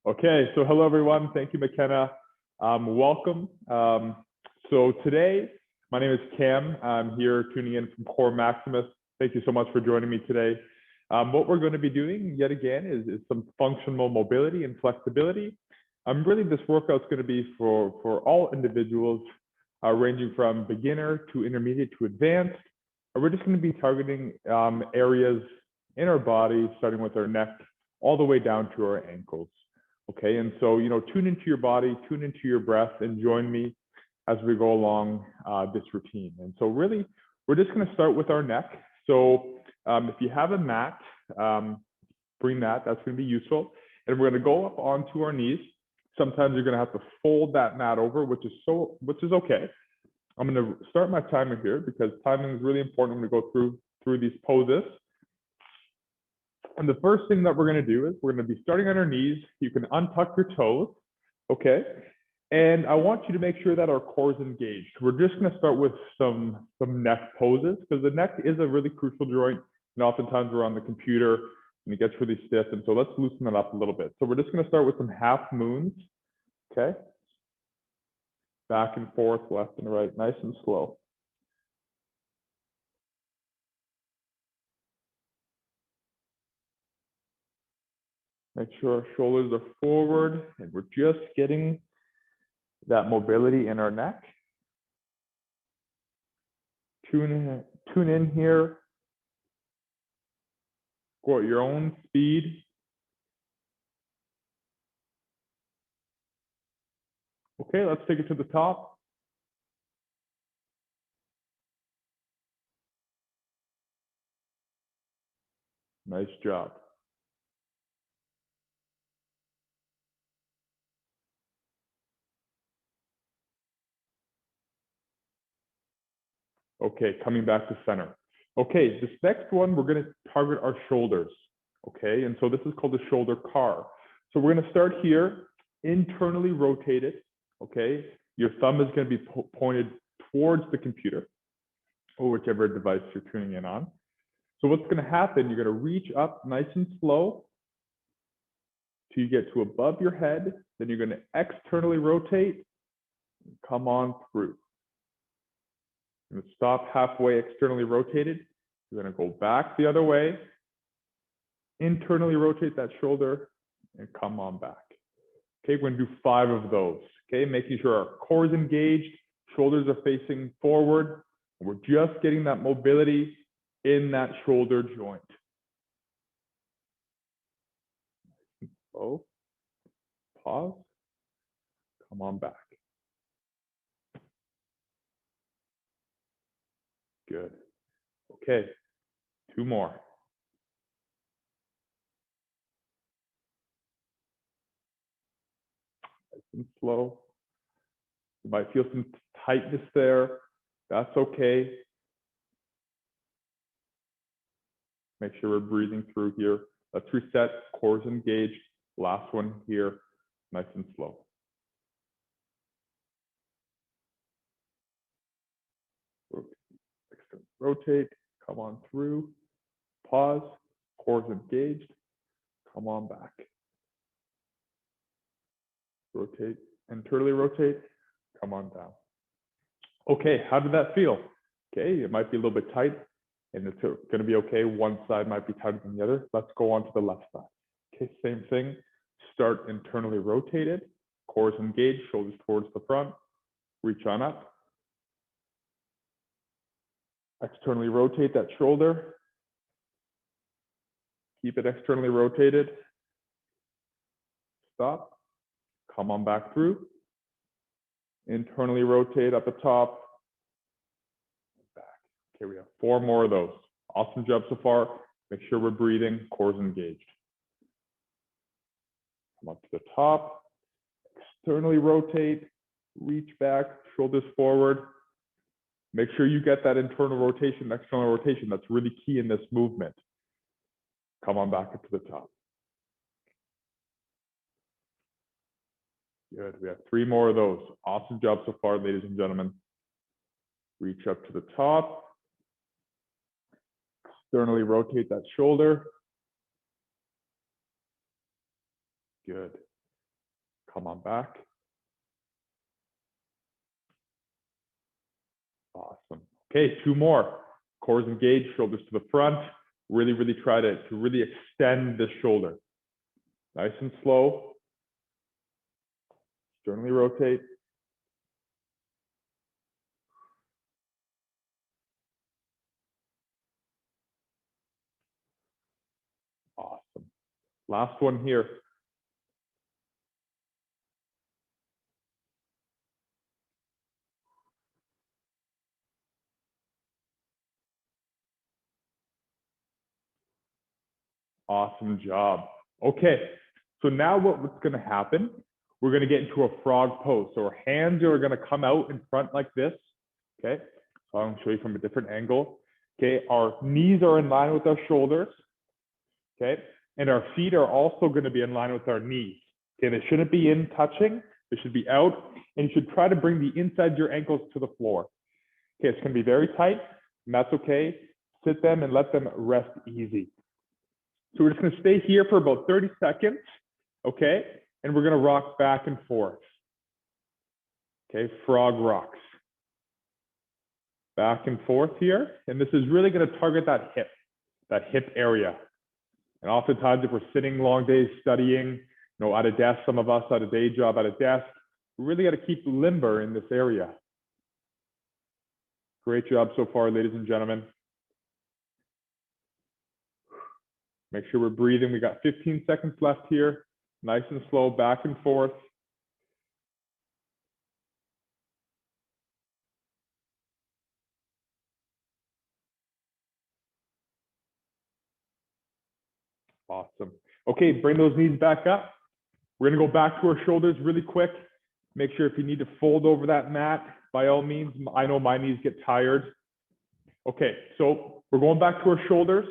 Okay, so hello everyone. Thank you, McKenna. Welcome. So today, my name is Cam. I'm here tuning in from Core Maximus. Thank you so much for joining me today. What we're going to be doing yet again is some functional mobility and flexibility. Really, this workout is going to be for all individuals, ranging from beginner to intermediate to advanced. We're just going to be targeting areas in our body, starting with our neck, all the way down to our ankles. Okay, and so, tune into your body, tune into your breath, and join me as we go along this routine. And so really, we're just going to start with our neck. So if you have a mat, bring that. That's going to be useful. And we're going to go up onto our knees. Sometimes you're going to have to fold that mat over, which is okay. I'm going to start my timer here because timing is really important when we go through these poses. And the first thing that we're going to do is we're going to be starting on our knees. You can untuck your toes, okay? And I want you to make sure that our core is engaged. We're just going to start with some neck poses because the neck is a really crucial joint. And oftentimes we're on the computer and it gets really stiff. And so let's loosen it up a little bit. So we're just going to start with some half moons, okay? Back and forth, left and right, nice and slow. Make sure our shoulders are forward and we're just getting that mobility in our neck. Tune in here. Go at your own speed. Okay, let's take it to the top. Nice job. Okay, coming back to center. Okay, this next one, we're going to target our shoulders. Okay, and so this is called the shoulder car. So we're going to start here, internally rotated. Okay, your thumb is going to be pointed towards the computer or whichever device you're tuning in on. So what's going to happen, you're going to reach up nice and slow till you get to above your head. Then you're going to externally rotate and come on through. You're going to stop halfway externally rotated. You're going to go back the other way, internally rotate that shoulder, and come on back. Okay, we're going to do 5 of those. Okay, making sure our core is engaged, shoulders are facing forward. And we're just getting that mobility in that shoulder joint. Slow, pause, come on back. Good. Okay, 2 more. Nice and slow. You might feel some tightness there. That's okay. Make sure we're breathing through here. Let's reset, core's engaged. Last one here, nice and slow. Rotate, come on through, pause, core's engaged, come on back. Rotate, internally rotate, come on down. Okay, how did that feel? Okay, it might be a little bit tight and it's going to be okay. One side might be tighter than the other. Let's go on to the left side. Okay, same thing. Start internally rotated, core is engaged, shoulders towards the front, reach on up. Externally rotate that shoulder. Keep it externally rotated. Stop. Come on back through. Internally rotate at the top. Back. Okay, we have 4 more of those. Awesome job so far. Make sure we're breathing, core's engaged. Come up to the top. Externally rotate. Reach back, shoulders forward. Make sure you get that internal rotation, external rotation. That's really key in this movement. Come on back up to the top. Good, we have 3 more of those. Awesome job so far, ladies and gentlemen. Reach up to the top. Externally rotate that shoulder. Good. Come on back. Awesome. Okay, 2 more. Core is engaged, shoulders to the front. Really, really try to really extend the shoulder. Nice and slow. Externally rotate. Awesome. Last one here. Awesome job. Okay, so now what's going to happen, we're going to get into a frog pose. So our hands are going to come out in front like this. Okay, so I'm going to show you from a different angle. Okay, our knees are in line with our shoulders. Okay, and our feet are also going to be in line with our knees. Okay, they shouldn't be in touching. They should be out, and you should try to bring the inside of your ankles to the floor. Okay, it's going to be very tight, and that's okay. Sit them and let them rest easy. So we're just going to stay here for about 30 seconds, okay? And we're going to rock back and forth. Okay, frog rocks. Back and forth here. And this is really going to target that hip area. And oftentimes if we're sitting long days studying, at a desk, some of us at a day job at a desk, we really got to keep limber in this area. Great job so far, ladies and gentlemen. Make sure we're breathing. We got 15 seconds left here. Nice and slow, back and forth. Awesome. Okay, bring those knees back up. We're gonna go back to our shoulders really quick. Make sure if you need to fold over that mat, by all means. I know my knees get tired. Okay, so we're going back to our shoulders.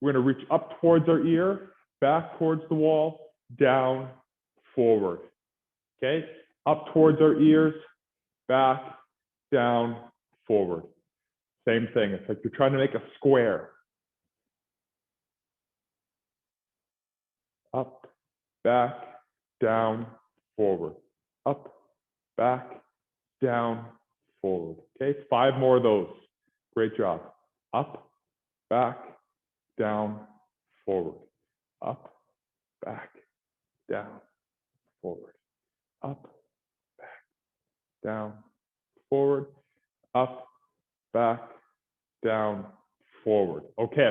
We're gonna reach up towards our ear, back towards the wall, down, forward. Okay, up towards our ears, back, down, forward. Same thing, it's like you're trying to make a square. Up, back, down, forward. Up, back, down, forward. Okay, 5 more of those. Great job. Up, back, down, forward. Up, back, down, forward. Up, back, down, forward. Up, back, down, forward. Okay,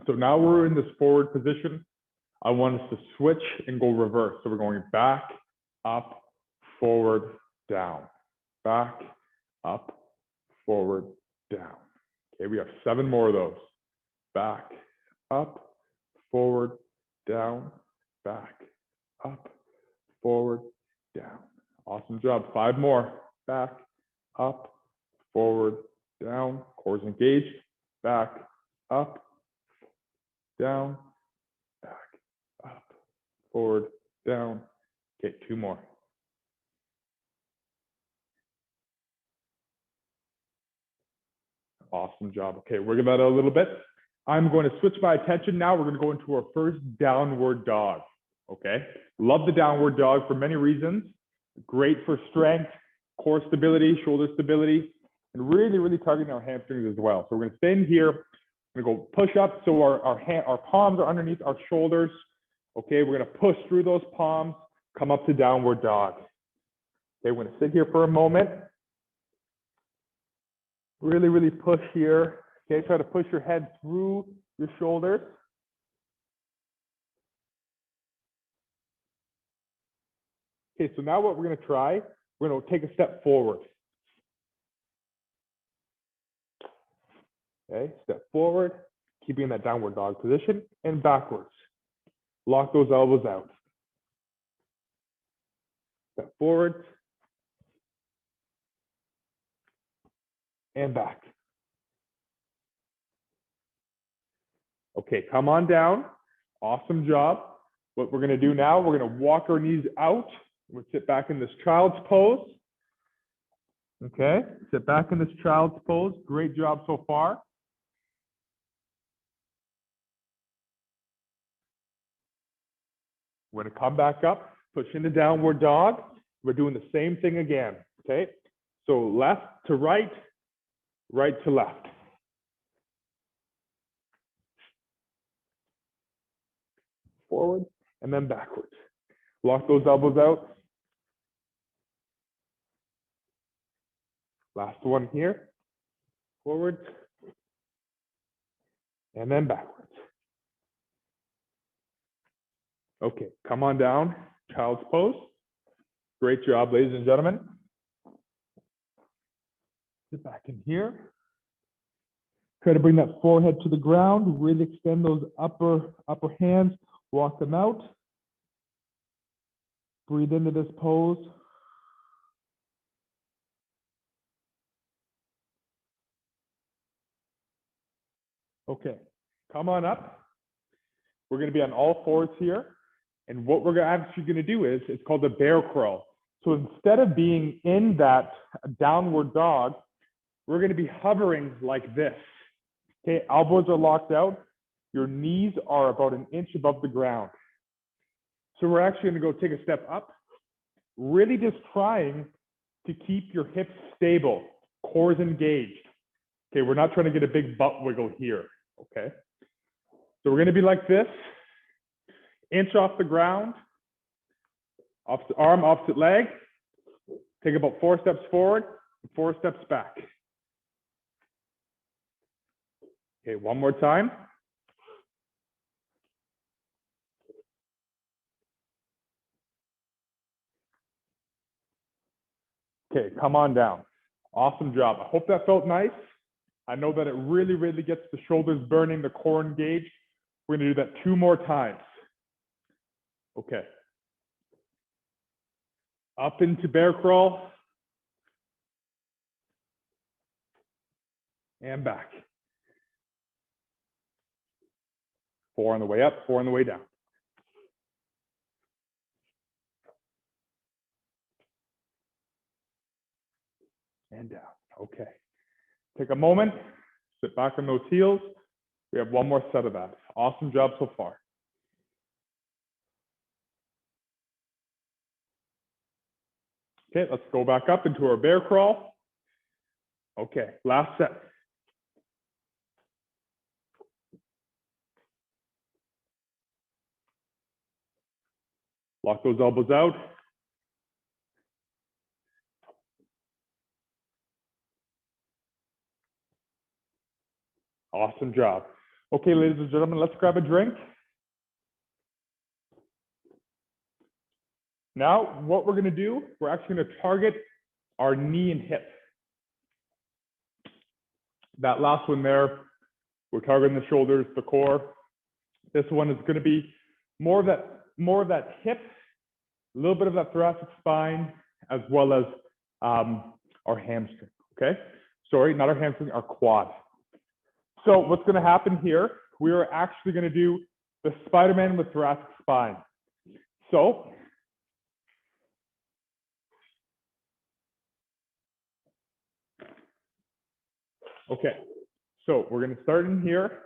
so now we're in this forward position. I want us to switch and go reverse. So we're going back, up, forward, down. Back, up, forward, down. Okay, we have 7 more of those. Back, up, forward, down, back, up, forward, down. Awesome job. 5 more. Back, up, forward, down. Core's engaged. Back, up, down, back, up, forward, down. Okay, 2 more. Awesome job. Okay, we're gonna a little bit. I'm going to switch my attention now. We're going to go into our first downward dog. Okay, love the downward dog for many reasons. Great for strength, core stability, shoulder stability, and really, really targeting our hamstrings as well. So we're going to stay in here. We're going to go push up. So our palms are underneath our shoulders. Okay, we're going to push through those palms, come up to downward dog. Okay, we're going to sit here for a moment. Really, really push here. Okay, try to push your head through your shoulders. Okay, so now what we're going to try, we're going to take a step forward. Okay, step forward, keeping that downward dog position, and backwards. Lock those elbows out. Step forward, and back. Okay, come on down. Awesome job. What we're going to do now, we're going to walk our knees out. We'll sit back in this child's pose. Okay, sit back in this child's pose. Great job so far. We're going to come back up. Push into downward dog. We're doing the same thing again, okay? So left to right, right to left. Forward and then backwards. Lock those elbows out. Last one here. Forward and then backwards. Okay, come on down, child's pose. Great job, ladies and gentlemen. Sit back in here. Try to bring that forehead to the ground. Really extend those upper hands. Walk them out. Breathe into this pose. Okay, come on up. We're going to be on all fours here. And what we're actually going to do is, it's called a bear crawl. So instead of being in that downward dog, we're going to be hovering like this. Okay, elbows are locked out. Your knees are about an inch above the ground. So we're actually going to go take a step up, really just trying to keep your hips stable, cores engaged. Okay, we're not trying to get a big butt wiggle here, okay? So we're going to be like this, inch off the ground, opposite arm, opposite leg. Take about 4 steps forward, 4 steps back. Okay, one more time. Okay, come on down. Awesome job. I hope that felt nice. I know that it really, really gets the shoulders burning, the core engaged. We're going to do that 2 more times. Okay. Up into bear crawl. And back. 4 on the way up, 4 on the way down. And down. Okay. Take a moment, sit back on those heels. We have 1 more set of that. Awesome job so far. Okay, let's go back up into our bear crawl. Okay, last set. Lock those elbows out. Awesome job. Okay, ladies and gentlemen, let's grab a drink. Now, what we're going to do, we're actually going to target our knee and hip. That last one there, we're targeting the shoulders, the core. This one is going to be more of that hip, a little bit of that thoracic spine, as well as our hamstring, okay? Sorry, not our hamstring, our quad. So what's going to happen here, we are actually going to do the Spider-Man with thoracic spine. So okay, so we're going to start in here.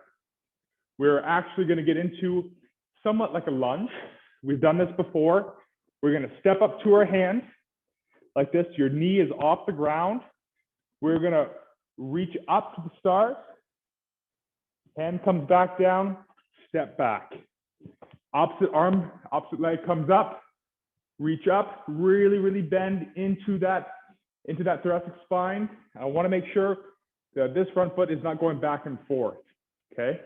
We're actually going to get into somewhat like a lunge. We've done this before. We're going to step up to our hands like this. Your knee is off the ground. We're going to reach up to the stars. Hand comes back down, step back. Opposite arm, opposite leg comes up. Reach up, really, really bend into that thoracic spine. I want to make sure that this front foot is not going back and forth, okay?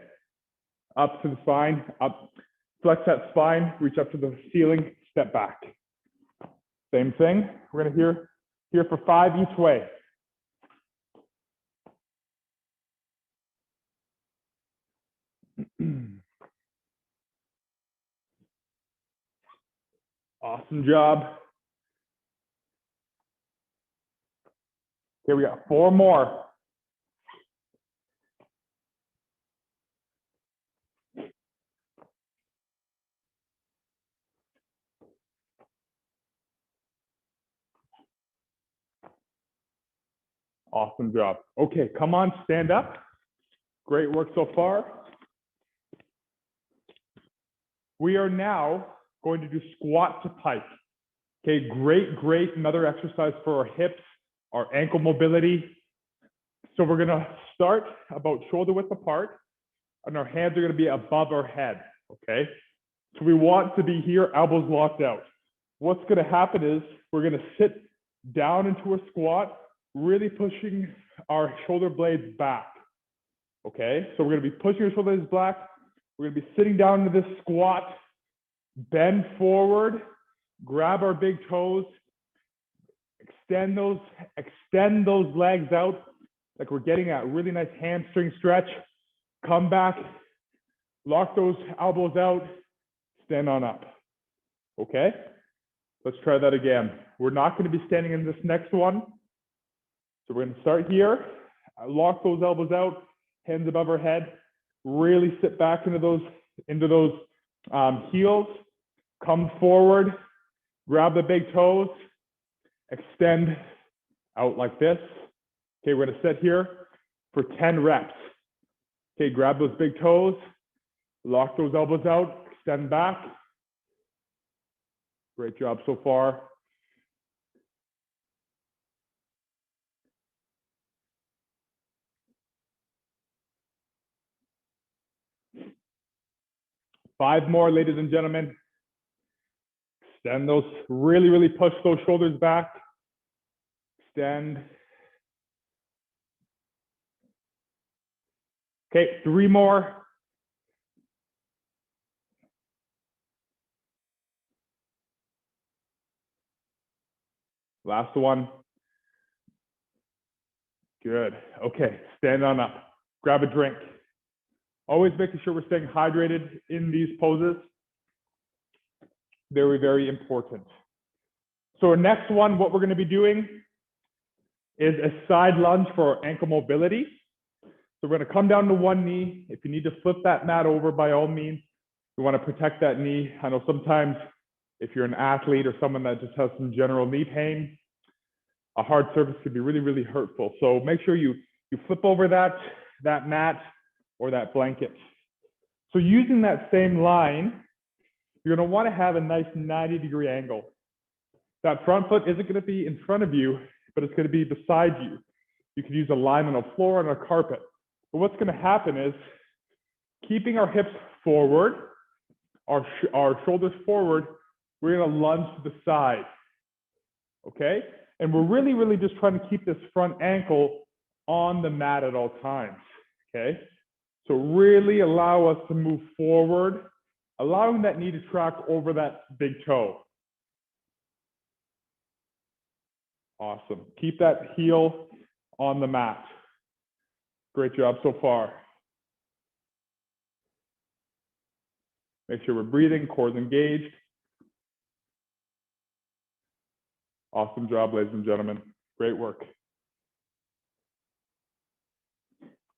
Up to the spine, up, flex that spine, reach up to the ceiling, step back. Same thing, we're gonna here for 5 each way. Awesome job. Okay, we got 4 more. Awesome job. Okay, come on, stand up. Great work so far. We are now going to do squat to pike. Okay, great. Another exercise for our hips, our ankle mobility. So we're gonna start about shoulder width apart, and our hands are gonna be above our head, okay? So we want to be here, elbows locked out. What's gonna happen is we're gonna sit down into a squat, really pushing our shoulder blades back, okay? So we're gonna be pushing our shoulder blades back. We're gonna be sitting down into this squat, bend forward, grab our big toes, extend those legs out like we're getting a really nice hamstring stretch. Come back, lock those elbows out, stand on up. Okay? Let's try that again. We're not going to be standing in this next one. So we're going to start here, lock those elbows out, hands above our head, really sit back into those heels, come forward, grab the big toes, extend out like this. Okay, we're gonna sit here for 10 reps. Okay, grab those big toes, lock those elbows out, extend back. Great job so far. Five more, ladies and gentlemen. Extend those, really push those shoulders back. Extend. Okay, 3 more. Last one. Good. Okay, stand on up. Grab a drink. Always making sure we're staying hydrated in these poses. Very important. So our next one, what we're going to be doing is a side lunge for our ankle mobility. So we're going to come down to one knee. If you need to flip that mat over, by all means, you want to protect that knee. I know sometimes if you're an athlete or someone that just has some general knee pain, a hard surface could be really hurtful. So make sure you flip over that mat or that blanket. So using that same line, you're going to want to have a nice 90-degree angle. That front foot isn't going to be in front of you, but it's going to be beside you. You could use a line on a floor, on a carpet. But what's going to happen is keeping our hips forward, our shoulders forward, we're going to lunge to the side, okay? And we're really just trying to keep this front ankle on the mat at all times, okay? So really allow us to move forward, allowing that knee to track over that big toe. Awesome. Keep that heel on the mat. Great job so far. Make sure we're breathing, core's engaged. Awesome job, ladies and gentlemen. Great work.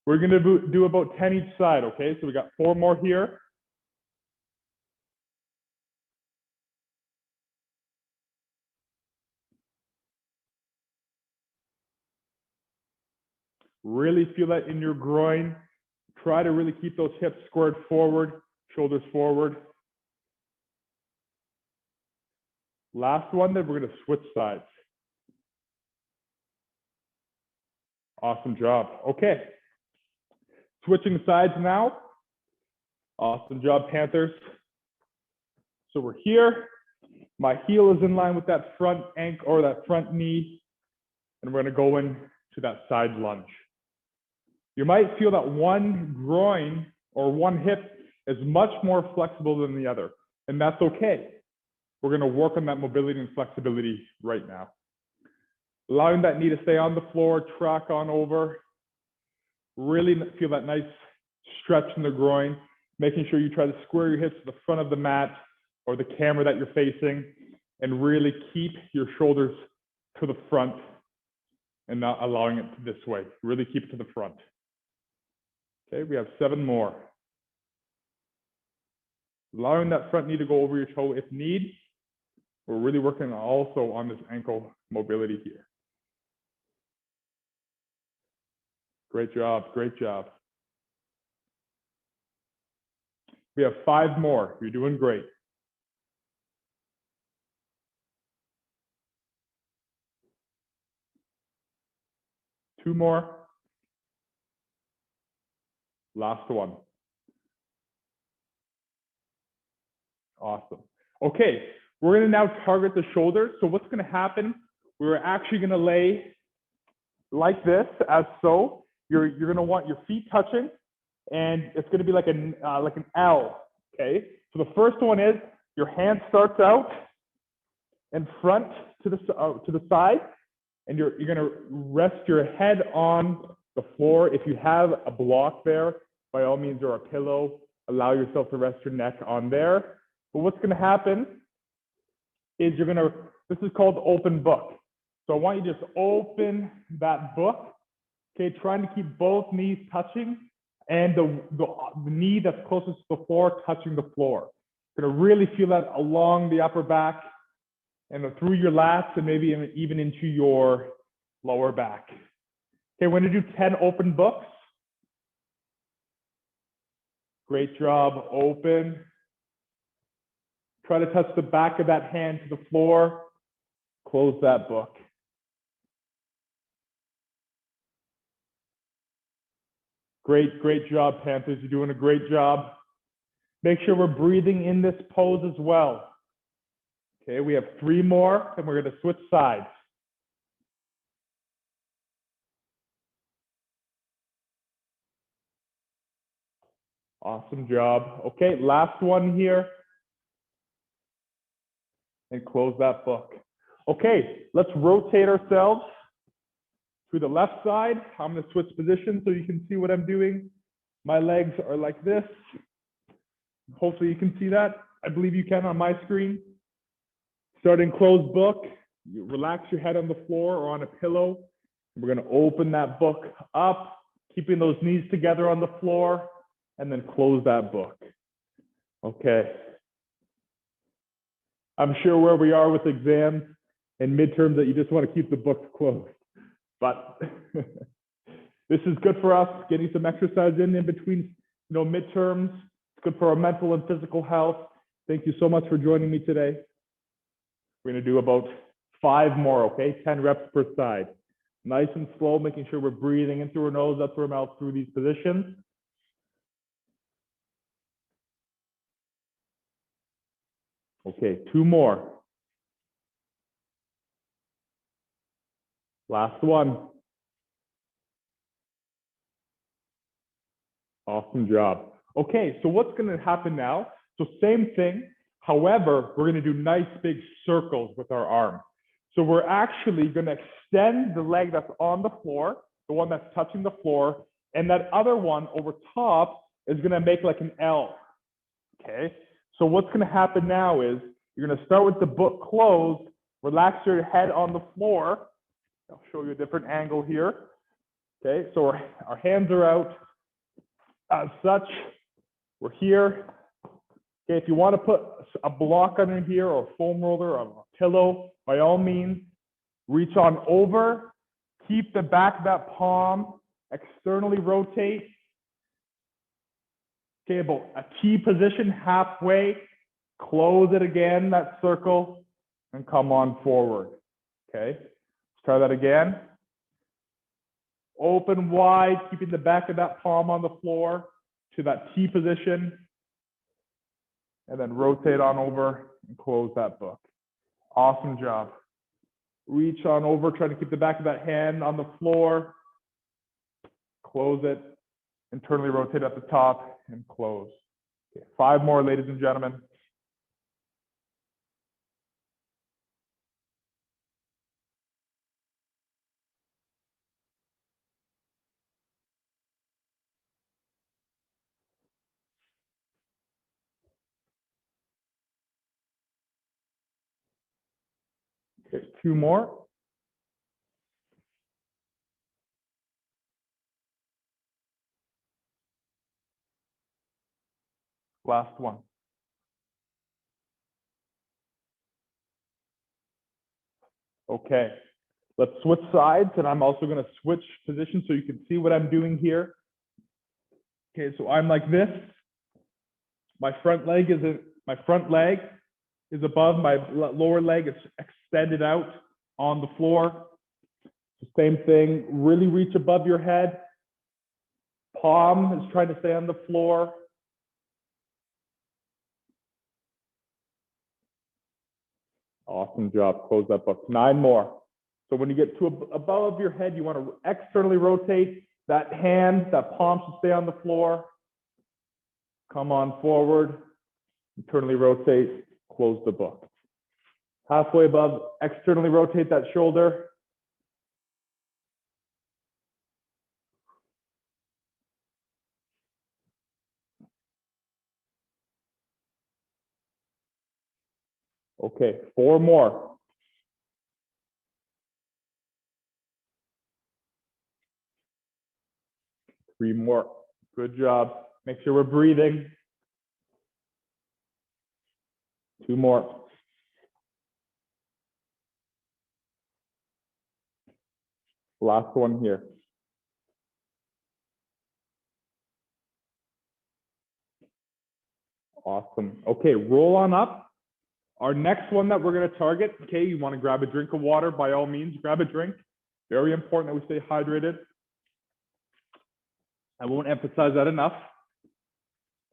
We're going to do about 10 each side, okay? So we got 4 more here. Really feel that in your groin. Try to really keep those hips squared forward, shoulders forward. Last one, then we're going to switch sides. Awesome job. Okay. Switching sides now. Awesome job, Panthers. So we're here. My heel is in line with that front ankle or that front knee. And we're going to go into that side lunge. You might feel that one groin or one hip is much more flexible than the other, and that's okay. We're going to work on that mobility and flexibility right now. Allowing that knee to stay on the floor, track on over. Really feel that nice stretch in the groin, making sure you try to square your hips to the front of the mat or the camera that you're facing, and really keep your shoulders to the front and not allowing it this way. Really keep it to the front. Okay, we have 7 more. Allowing that front knee to go over your toe if need. We're really working also on this ankle mobility here. Great job, great job. We have 5 more. You're doing great. 2 more. Last one. Awesome. Okay, we're gonna now target the shoulders. So what's gonna happen, we're actually gonna lay like this, as so. You're gonna want your feet touching, and it's gonna be like an L, okay? So the first one is, your hand starts out in front to the side, and you're gonna rest your head on the floor. If you have a block there, by all means, or a pillow, allow yourself to rest your neck on there. But what's gonna happen is this is called open book. So I want you to just open that book, okay? Trying to keep both knees touching and the knee that's closest to the floor touching the floor. You're gonna really feel that along the upper back and through your lats and maybe even into your lower back. Okay, we're gonna do 10 open books. Great job, open. Try to touch the back of that hand to the floor. Close that book. Great job, Panthers. You're doing a great job. Make sure we're breathing in this pose as well. Okay, we have 3 more, and we're gonna switch sides. Awesome job. Okay, last one here. And close that book. Okay, let's rotate ourselves to the left side. I'm gonna switch positions so you can see what I'm doing. My legs are like this. Hopefully you can see that. I believe you can on my screen. Starting closed book, you relax your head on the floor or on a pillow. We're gonna open that book up, keeping those knees together on the floor, and then close that book. Okay. I'm sure where we are with exams and midterms that you just want to keep the books closed. But this is good for us, getting some exercise in between, midterms. It's good for our mental and physical health. Thank you so much for joining me today. We're going to do about 5 more, okay? 10 reps per side. Nice and slow, making sure we're breathing in through our nose, up through our mouth, through these positions. Okay, 2 more. Last one. Awesome job. Okay, so what's going to happen now? So same thing. However, we're going to do nice big circles with our arm. So we're actually going to extend the leg that's on the floor, the one that's touching the floor, and that other one over top is going to make like an L. Okay, so what's going to happen now is you're going to start with the book closed, relax your head on the floor. I'll show you a different angle here. Okay, so our hands are out as such. We're here. Okay, if you want to put a block under here or a foam roller or a pillow, by all means, reach on over, keep the back of that palm, externally rotate. Okay, about a T position halfway, close it again, that circle, and come on forward. Okay, let's try that again. Open wide, keeping the back of that palm on the floor to that T position, and then rotate on over and close that book. Awesome job. Reach on over, try to keep the back of that hand on the floor, close it, internally rotate at the top, and close. Okay, 5 more, ladies and gentlemen. Okay, 2 more. Last one. Okay, let's switch sides, and I'm also going to switch positions so you can see what I'm doing here. Okay, so I'm like this. My front leg is above, my lower leg is extended out on the floor. So same thing, really reach above your head. Palm is trying to stay on the floor. Awesome job. Close that book. 9 more. So when you get to above your head, you want to externally rotate that hand, that palm should stay on the floor. Come on forward, internally rotate, close the book. Halfway above, externally rotate that shoulder. Okay, 4 more. 3 more. Good job. Make sure we're breathing. 2 more. Last one here. Awesome. Okay, roll on up. Our next one that we're going to target, okay, you want to grab a drink of water, by all means, grab a drink. Very important that we stay hydrated. I won't emphasize that enough.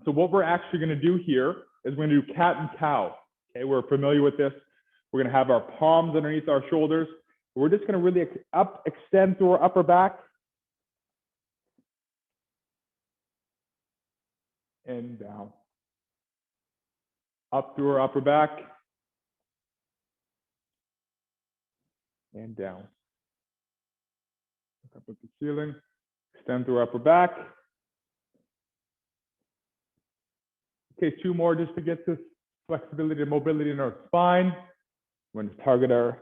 So what we're actually going to do here is we're going to do cat and cow. Okay, we're familiar with this. We're going to have our palms underneath our shoulders. We're just going to really extend through our upper back. And down. Up through our upper back. And down. Look up at the ceiling. Extend through our upper back. Okay, 2 more just to get this flexibility and mobility in our spine. We're going to target our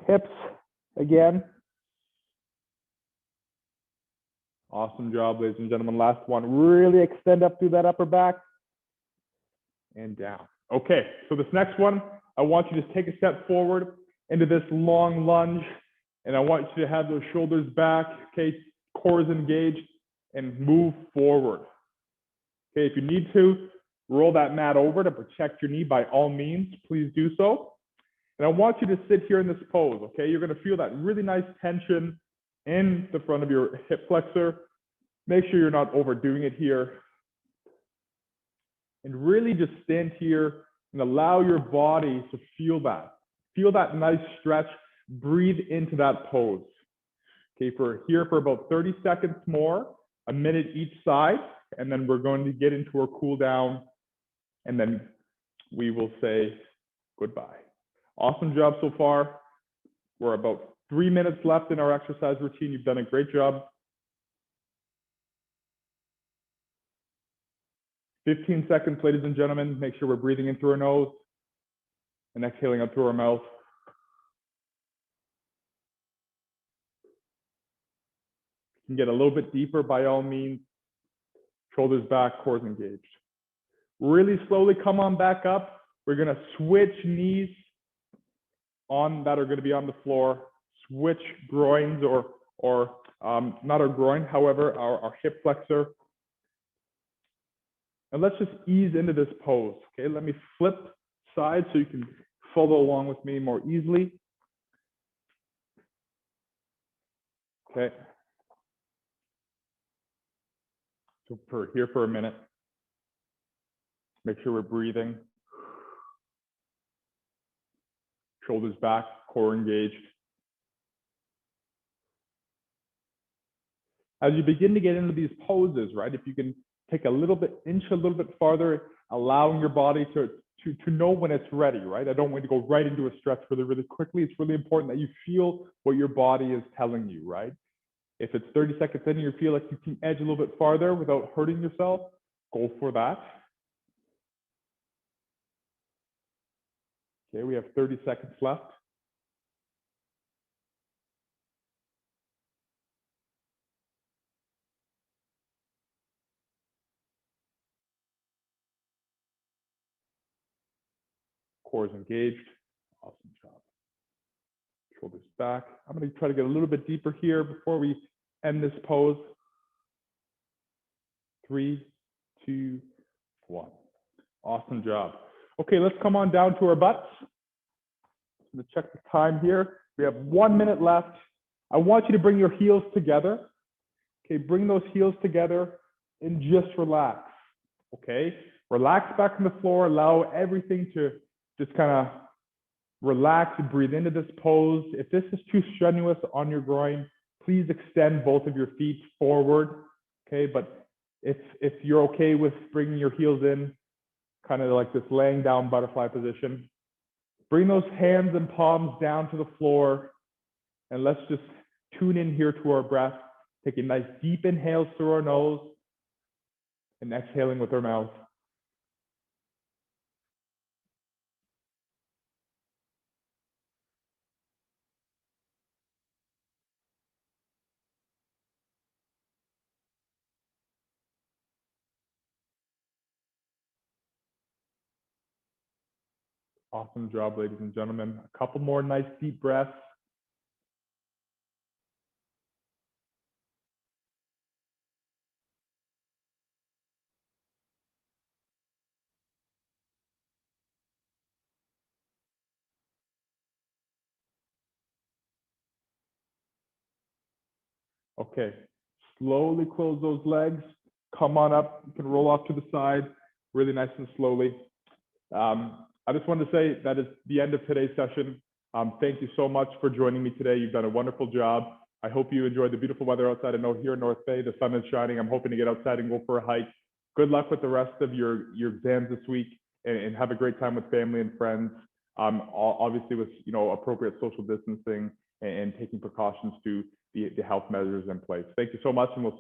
hips again. Awesome job, ladies and gentlemen. Last one. Really extend up through that upper back and down. Okay, so this next one, I want you to take a step forward into this long lunge, and I want you to have those shoulders back, okay, core is engaged, and move forward. Okay, if you need to, roll that mat over to protect your knee, by all means, please do so. And I want you to sit here in this pose, okay? You're gonna feel that really nice tension in the front of your hip flexor. Make sure you're not overdoing it here. And really just stand here and allow your body to feel that. Feel that nice stretch, breathe into that pose. Okay, for here for about 30 seconds more, a minute each side, and then we're going to get into our cool down, and then we will say goodbye. Awesome job so far. We're about 3 minutes left in our exercise routine. You've done a great job. 15 seconds, ladies and gentlemen. Make sure we're breathing in through our nose and exhaling out through our mouth. You can get a little bit deeper, by all means. Shoulders back, core engaged. Really slowly come on back up. We're gonna switch knees on that are gonna be on the floor. Switch groins or not our groin, however, our hip flexor. And let's just ease into this pose, okay? Let me flip sides so you can follow along with me more easily. Okay. So here for a minute. Make sure we're breathing. Shoulders back, core engaged. As you begin to get into these poses, right, if you can take a little bit, inch a little bit farther, allowing your body to know when it's ready, right? I don't want to go right into a stretch really quickly. It's really important that you feel what your body is telling you, right? If it's 30 seconds in and you feel like you can edge a little bit farther without hurting yourself, go for that. Okay, we have 30 seconds left. Core is engaged. Awesome job. Shoulders back. I'm going to try to get a little bit deeper here before we end this pose. 3, 2, 1. Awesome job. Okay, let's come on down to our butts. I'm going to check the time here. We have 1 minute left. I want you to bring your heels together. Okay, bring those heels together and just relax. Okay, relax back on the floor. Allow everything to just kind of relax and breathe into this pose. If this is too strenuous on your groin, please extend both of your feet forward. Okay, but if you're okay with bringing your heels in, kind of like this laying down butterfly position, bring those hands and palms down to the floor, and let's just tune in here to our breath. Taking nice deep inhales through our nose and exhaling with our mouth. Awesome job, ladies and gentlemen. A couple more nice deep breaths. Okay, slowly close those legs. Come on up. You can roll off to the side, really nice and slowly. I just wanted to say that is the end of today's session. Thank you so much for joining me today. You've done a wonderful job. I hope you enjoyed the beautiful weather outside. I know here in North Bay, the sun is shining. I'm hoping to get outside and go for a hike. Good luck with the rest of your exams this week, and have a great time with family and friends. Obviously with appropriate social distancing and taking precautions to the health measures in place. Thank you so much, and we'll